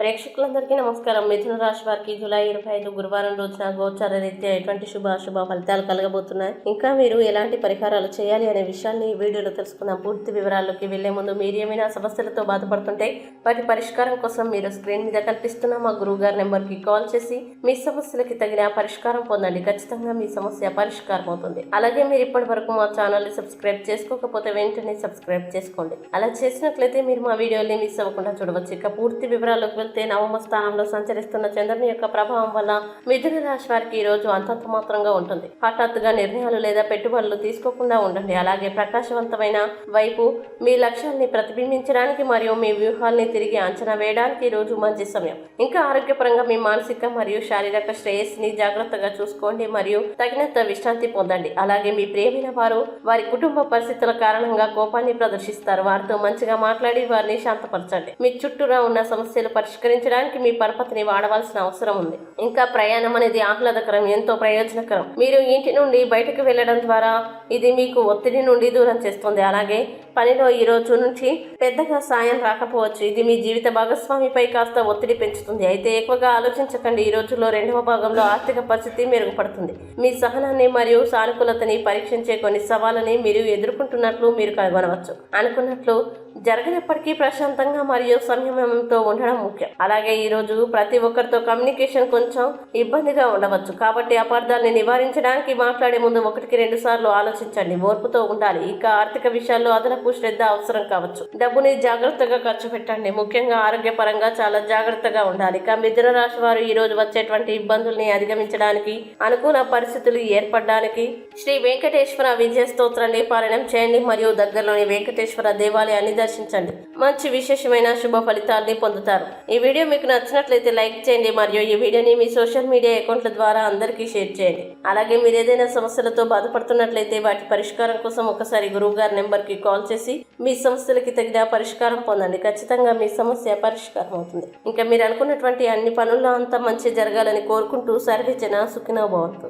ప్రేక్షకులందరికీ నమస్కారం. మిథున రాశి వారికి జూలై 25 గురువారం రోజున గోచార రీత్యా ఎటువంటి శుభాశుభ ఫలితాలు కలగబోతున్నాయి, ఇంకా మీరు ఎలాంటి పరిహారాలు చేయాలి అనే విషయాన్ని ఈ వీడియోలో తెలుసుకుందాం. పూర్తి వివరాల్లోకి వెళ్లే ముందు మీరు ఏమైనా సమస్యలతో బాధపడుతుంటే వాటి పరిష్కారం కోసం మీరు స్క్రీన్ మీద కనిపిస్తున్న మా గురువు గారి నెంబర్కి కాల్ చేసి మీ సమస్యలకి తగిన పరిష్కారం పొందండి. ఖచ్చితంగా మీ సమస్య పరిష్కారం అవుతుంది. అలాగే మీరు ఇప్పటి వరకు మా ఛానల్ని సబ్స్క్రైబ్ చేసుకోకపోతే వెంటనే సబ్స్క్రైబ్ చేసుకోండి. అలా చేసినట్లయితే మీరు మా వీడియోని మిస్ అవ్వకుండా చూడవచ్చు. ఇక పూర్తి వివరాల్లోకి వెళ్తే నవమ స్థానంలో సంచరిస్తున్న చంద్రుని యొక్క ప్రభావం వల్ల మిథున రాశి వారికి ఈ రోజు అంతంత మాత్రంగా ఉంటుంది. హఠాత్తుగా నిర్ణయాలు లేదా పెట్టుబడులు తీసుకోకుండా ఉండండి. అలాగే ప్రకాశవంతమైన వైపు మీ లక్ష్యాన్ని ప్రతిబింబించడానికి మరియు మీ వ్యూహాల్ని తిరిగి అంచనా వేయడానికి ఈ రోజు మంచి సమయం. ఇంకా ఆరోగ్యపరంగా మీ మానసిక మరియు శారీరక శ్రేయస్సుని జాగ్రత్తగా చూసుకోండి మరియు తగినంత విశ్రాంతి పొందండి. అలాగే మీ ప్రియమైన వారు వారి కుటుంబ పరిస్థితుల కారణంగా కోపాన్ని ప్రదర్శిస్తారు. వారితో మంచిగా మాట్లాడి వారిని శాంతపరచండి. మీ చుట్టూరా ఉన్న సమస్యలు పరిష్కరించడానికి మీ పరపతిని వాడవలసిన అవసరం ఉంది. ఇంకా ప్రయాణం అనేది ఆహ్లాదకరం, ఎంతో ప్రయోజనకరం. మీరు ఇంటి నుండి బయటకు వెళ్లడం ద్వారా ఇది మీకు ఒత్తిడి నుండి దూరం చేస్తుంది. అలాగే పనిలో ఈ రోజు నుంచి పెద్దగా సాయం రాకపోవచ్చు. ఇది మీ జీవిత భాగస్వామిపై కాస్త ఒత్తిడి పెంచుతుంది. అయితే ఎక్కువగా ఆలోచించకండి. ఈ రోజుల్లో రెండవ భాగంలో ఆర్థిక పరిస్థితి మెరుగుపడుతుంది. మీ సహనాన్ని మరియు సానుకూలతని పరీక్షించే కొన్ని సవాళ్ళని మీరు ఎదుర్కొంటున్నట్లు మీరు కనుగొనవచ్చు. అనుకున్నట్లు జరగనప్పటికీ ప్రశాంతంగా మరియు సంయమనంతో ఉండడం ముఖ్యం. అలాగే ఈ రోజు ప్రతి ఒక్కరితో కమ్యూనికేషన్ కొంచెం ఇబ్బందిగా ఉండవచ్చు. కాబట్టి అపార్థాలని నివారించడానికి మాట్లాడే ముందు 1-2 సార్లు ఆలోచించండి. ఓర్పుతో ఉండాలి. ఇక ఆర్థిక విషయాల్లో అదనపు శ్రద్ధ అవసరం కావచ్చు. డబ్బుని జాగ్రత్తగా ఖర్చు పెట్టండి. ముఖ్యంగా ఆరోగ్యపరంగా చాలా జాగ్రత్తగా ఉండాలి. ఇక మిథున రాశి వారు ఈ రోజు వచ్చేటువంటి ఇబ్బందుల్ని అధిగమించడానికి, అనుకూల పరిస్థితులు ఏర్పడడానికి శ్రీ వెంకటేశ్వర విజయ స్తోత్రాన్ని పారాయణం చేయండి మరియు దగ్గరలోని వెంకటేశ్వర దేవాలయాన్ని దర్శించండి. మంచి విశేషమైన శుభ ఫలితాన్ని పొందుతారు. ఈ వీడియో మీకు నచ్చినట్లయితే లైక్ చేయండి మరియు ఈ వీడియోని మీ సోషల్ మీడియా అకౌంట్ల ద్వారా అందరికీ షేర్ చేయండి. అలాగే మీరు ఏదైనా సమస్యలతో బాధపడుతున్నట్లయితే వాటి పరిష్కారం కోసం ఒకసారి గురువు గారి నెంబర్కి కాల్ చేసి మీ సమస్యలకి తగిన పరిష్కారం పొందండి. ఖచ్చితంగా మీ సమస్య పరిష్కారం అవుతుంది. ఇంకా మీరు అనుకున్నటువంటి అన్ని పనుల్లో అంతా మంచి జరగాలని కోరుకుంటూ సర్వే జన సుఖినో భవంతు.